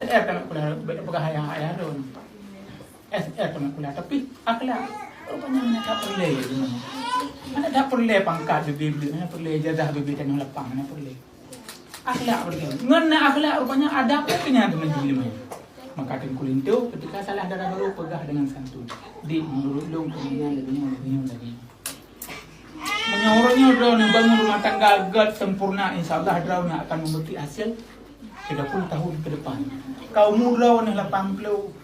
kami kuliah pegahaya doon. Kami kuliah tapi akhlak rupanya mana tak perlu mana tak perlu pangkat bibli mana perlu jazah bibli dan lapang mana perlu akhlak perlu ngena akhlak rupanya ada apa kena dengan bibli maka tem kulinto ketika salah darah baru pegah dengan santun di menurut long kemudian lebih lagi menyorongnya drone bangun rumah tangga agak sempurna insyaallah drone akan memberi hasil 30 tahun ke depan kau murau ni 80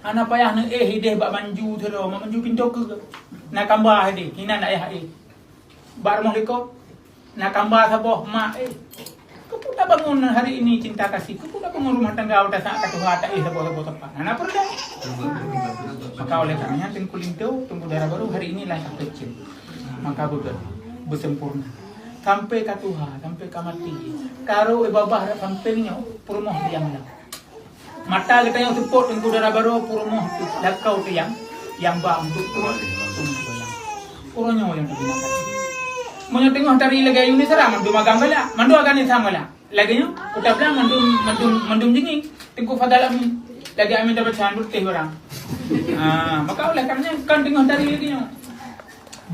ana payah na hideh bak manju thero manju pintu ke na kambah hidi hina nak ayah bar mohliko na kambah saboh mak kepuda bangun hari ini cinta kasih kepuda bangun rumah tangga udah sak katu hata saboh tepat ana perda maka oleh karenanya tim kulinto tunggu darah baru hari ini lah kecil maka bersempurna sampai ke Tuhan sampai ke mati karo ibabah sampai nya purmoh yang lah mata kita yang support tengku darah baru purmoh lakau tu yang ba untuk urangnya yang digunakan mo tengok tari lagi ini sara mandu magang bala mandu agan ni samala lagi nya utabla mandum jinging tengku fadal amin lagi amin dapat sambut teh orang maka oleh karenanya kan tengok tari lagi nya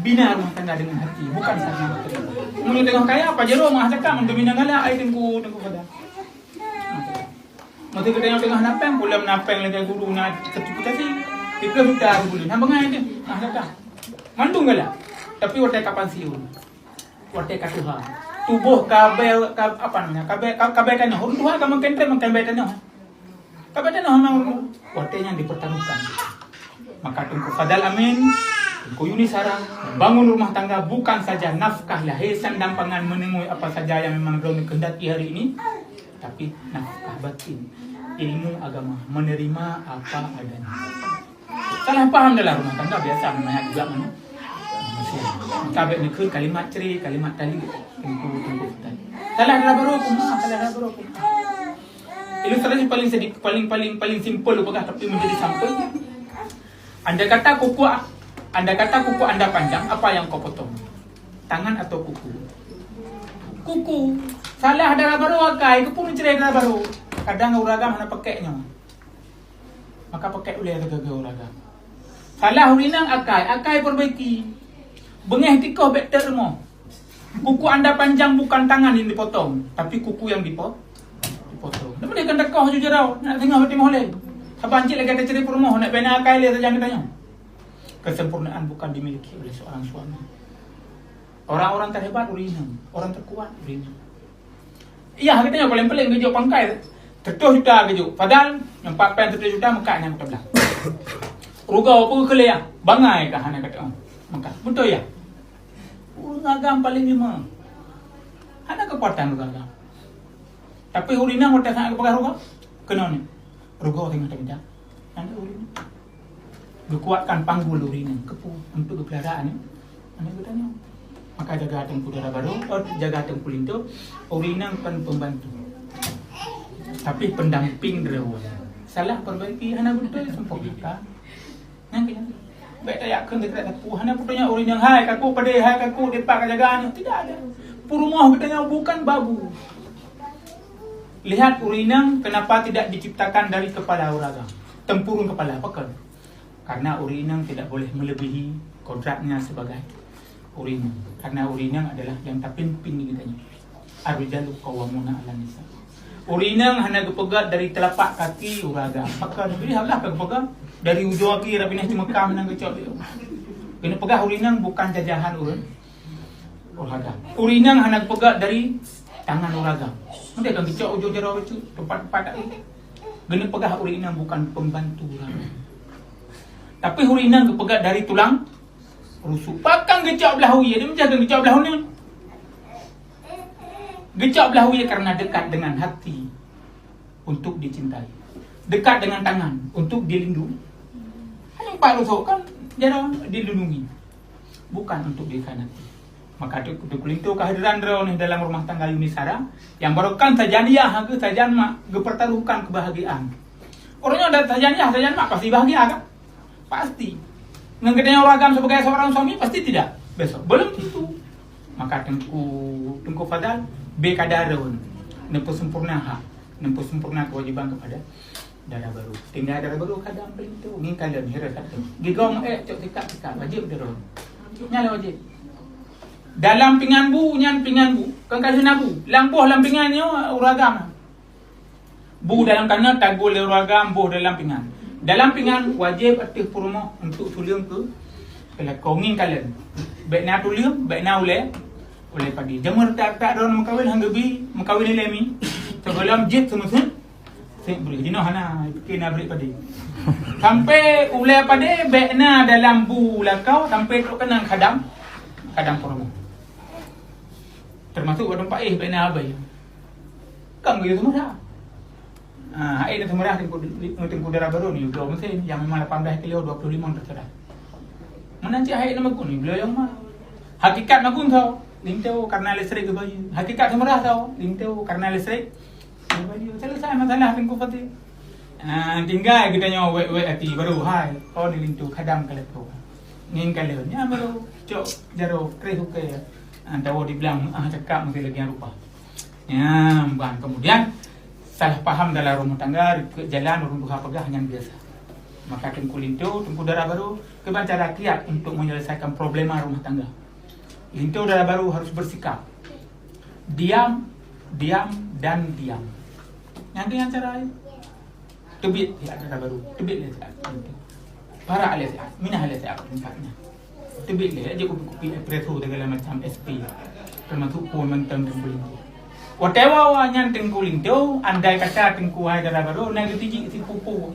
bina rumah tangga dengan hati bukan saja material mo tengok kaya apa jero mah cakap mandu bina ngala ai tengku fadal mati kita yang tengah napeng, pulang napeng lagi guru nak ketukasi, kita sudah boleh. Nampak ngai dia, kata, mandung gala. Tapi waktu kapan siun, waktu katuha, tubuh kabe apa namanya, kabe tanah, orang tuha kamu kente makan kabe tanah, kabe tanah memang waktu yang dipertaruhkan. Maka tunggu fadal amin, tunggu Yunisara, bangun rumah tangga bukan saja nafkah lahisan dan pangan menemui apa saja yang memang belum dikehendaki hari ini. Tapi nafkah batin ilmu agama menerima apa adanya salah paham dalam rumah tangga biasa namanya juga mana kabeh ni keur kalimat ceri kalimat tali tunggu tadi salah baru ilustrasi paling simpel apakah tapi menjadi sampel anda kata kuku anda panjang apa yang kau potong tangan atau kuku salah darah baru akai kepun cerai darah baru kadang uragam hana pakainya maka pakai oleh gaga uragam salah urinang akai perbaiki bengeh tikoh better mo kuku anda panjang bukan tangan yang dipotong tapi kuku yang dipotong nama dia kan dekoh je jarau nak tengok hati moleh sabancik lagi ada cerai permoh nak bina akai dia saja tanya kesempurnaan bukan dimiliki oleh seorang suami. Orang-orang terhebat urinang, orang terkuat urinang. Iya, katanya paling-paling gejo pangkai. 30 juta gejo. Padahal yang 4 juta mekaknya kita belah. Rugau apa ke leah? Bangai kah hana kata. Maka betul ya. Uragam paling lima. Ada kekuatan uragam. Tapi urinang waktu sangat kepakai rugau. Kena ni. Rugau tengah terjadi. Anda urinang. Dikuatkan panggul urinang kepu untuk kepeliharaan ni. Anda katanya. Maka jaga tengku darah baru, jaga tengku lintu, urinang kan pembantu. Tapi pendamping derewa. Salah perbaiki, hana betul sempurna. Nanti baik tak akan dekat tapu, hana putunya urinang hai kaku pada hai kaku depak jagaan tidak ada. Purumah katanya bukan babu. Lihat urinang kenapa tidak diciptakan dari kepala uragam, tempurung kepala apa? Karena urinang tidak boleh melebihi kodratnya sebagai urinang. Karena urinang adalah yang tapimpin ni katanya. Ar-rijalu qawwamuna 'alan nisa. Urinang hanya gepegat dari telapak kaki uragam. Maka lihatlah gepegat dari ujung kaki rabinah cuma kam nang kecok dia. Kena pegah urinang bukan jajahan uragam. Urinang hanya gepegat dari tangan uragam. Nanti kan kecok ujung jero itu tempat-tempat tak. Kena pegah urinang bukan pembantu uragam. Tapi urinang gepegat dari tulang rusuk. Pakang gecak belah huya. Dia menjaga gecak belah huya. Gecak belah huya karena dekat dengan hati untuk dicintai. Dekat dengan tangan untuk dilindungi. Hanya Pak Rusuk kan jarang dilindungi. Bukan untuk dikhianati. Maka itu kulintu kehadiran Rao ni dalam rumah tangga Yunisara yang barukan sajaniyah ke sajan mak gepertaruhkan kebahagiaan. Orangnya ada sajaniyah mak pasti bahagia kan? Pasti. Nggak uragam sebagai seorang suami pasti tidak besok belum tentu. Maka tengku fadal be kadaron ne persempurna Nempuh sempurna kewajiban kepada darah baru. Tinggal darah baru kadang pelintu. Ni kalian hira kata. Gigong cok tikak wajib darah. Nyala wajib. Dalam pingan bu, nyan pingan bu. Kan kasih nabu. Lampuh dalam pingannya uragam. Bu dalam kana tagul uragam bu dalam pingan. Dalam pingan wajib aktif purmo untuk tulium ke konging kalian. Baik na tulium, baik na oleh pagi. Jamur tak dalam makawin hanggabi, makawin lemi. Sebelum jet semua saya beri dino hana kena beri padi. Sampai ulai padi bekna dalam bu lakau sampai tu kena kadang purmo. Termasuk wadon paih bekna abai. Kang gitu semua. Hai dah semua tengku darah baru ni belum mesin yang memang 18 kilo 25 terserah. Menanti hai nama ku ni beliau yang mah. Hakikat magun tau. Lintau karena listrik ke bayu. Hakikat semua tau. Lintau karena listrik. Selesai masalah tengku pati. Tinggal kita nyawa wek hati baru hai. Oh ni lintu kadam kalau tu. Ngin kalau nya baru cok jaro krehu ke. Tahu dibilang cakap mesti lagi yang rupa. Ya, bukan kemudian salah paham dalam rumah tangga ke jalan runtuh apagah yang biasa. Maka tengku lintu, tengku darah baru keban cara kiat untuk menyelesaikan problema rumah tangga. Lintu darah baru harus bersikap. Diam, dan diam. Yang dengan cara tebit darah baru, tebit le saat. Para le saat, minah le saat tempatnya. Tebit le aja kopi preso segala macam SP. Termasuk pun mentang tengku lintu. Whatever yang tengku lintu, andai kata tengku hai darah baru, nak tiji si pupu.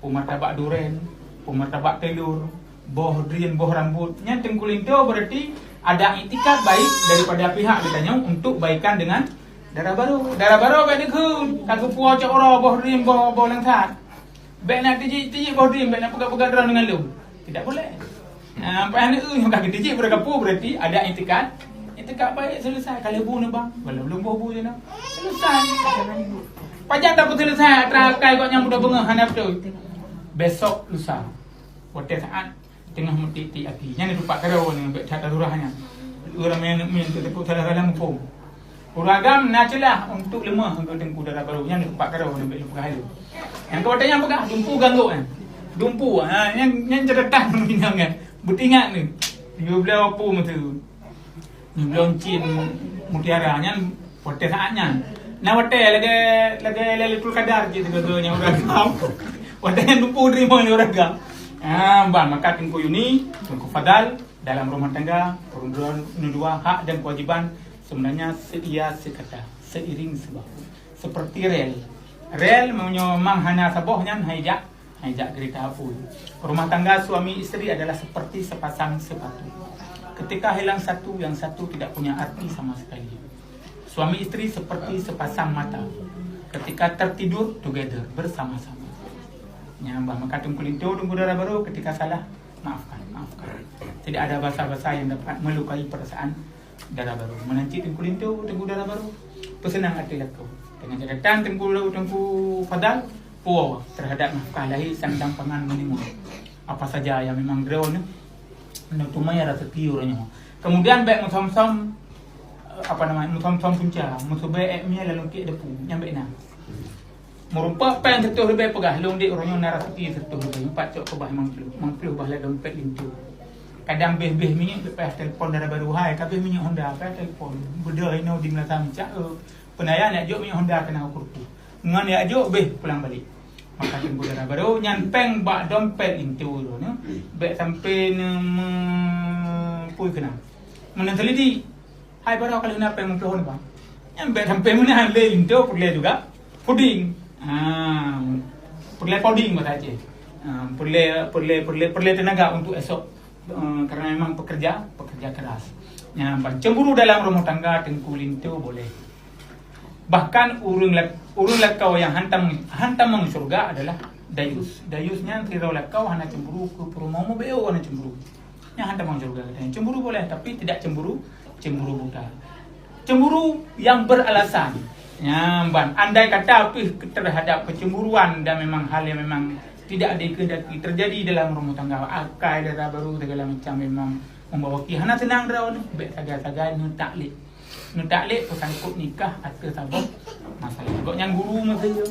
Martabak duren, martabak telur, boh drian, boh rambut. Yang tengku lintu berarti ada itikad baik daripada pihak ditanya untuk baikan dengan darah baru. Darah baru baik dekun. Aku puas cak orang boh drian, boh langsat. Baik nak tiji boh drian, baik nak pegang-pegang drone dengan lu. Tidak boleh. Apa yang yang kaki tiji berkapu berarti ada itikad. Itikad baik selesai. Kalau bu ni bang, belum bu je nak. Selesai. Pajak tak pun selesai. Terakai kau yang mudah bengah hanap tu. Besok lusa. Waktu saat tengah mentiti api. Yang lupa kerau ni tak durahnya. Orang yang tu tekuk dalam mumpung. Uragam nacelah untuk lemah untuk tengku darah baru. Yang lupa kerau ni lupa halu. Yang kau tanya apa? Dumpu ganggu kan. Dumpu yang ceretan minang kan. Betingat ni. Dia belah apa tu. Ni belum cin mutiara yang waktu saatnya. Nah waktu lagi letul kadar gitu gaganya uragam. Waktu yang dumpu terima ni uragam. Maka tengku yuni, tengku fadal dalam rumah tangga, perundungan dua hak dan kewajiban sebenarnya seia sekata, seiring sebab. Seperti rel memang hanya sabohnya hijak kereta api. Rumah tangga suami istri adalah seperti sepasang sepatu. Ketika hilang satu, yang satu tidak punya arti sama sekali. Suami istri seperti sepasang mata. Ketika tertidur together bersama-sama. Nyambah maka tengku lintu, tengku darah baru ketika salah maafkan. Tidak ada bahasa-bahasa yang dapat melukai perasaan darah baru. Menanti tengku lintu, tengku darah baru, pesenang hati laku. Dengan catatan tengku fadal, puawa terhadap nafkah lahir sandang pangan minimum. Apa saja yang memang drone, tumai rasa kiurnya. Kemudian baik musam-musam musam-musam punca, musubay eknya lalu ke depu, nyampe nak. Merumpak pen setuh lebih pegah long dik orangnya narasi setuh lebih empat cok kebah mangpluh bahlah dompet lintu. Kadang beh minyak lepas telefon darah baru hai kabeh minyak Honda lepas telefon beda ino di Melaka cak penaya nak jok minyak Honda kena ukur tu. Ngan ya jok beh pulang balik. Maka tunggu darah baru nyampeng bak dompet lintu tu no. Bek sampai pui kena. Mana teliti. Hai baru kali nak peng mangpluh bang. Nyampe sampai mana le lintu perle juga. Puding. Perlu coding macam perlu tenaga untuk esok karena memang pekerja keras. Cemburu dalam rumah tangga tengku lintu boleh. Bahkan urung lakau yang hantam meng surga adalah dayus. Dayusnya tirau lakau hanya cemburu ke perumahan beo hanya cemburu. Yang hantam meng surga. Cemburu boleh tapi tidak cemburu buta. Cemburu yang beralasan. Andai kata api terhadap kecemburuan dan memang hal yang memang tidak dikehendaki terjadi dalam rumah tangga, akai darah baru segala macam memang membawa kihana senang draw ni, bet sagai-sagai ni taklid. Ngedak lek pesangkut nikah atau sabuk masalah. Kok yang guru masa yo.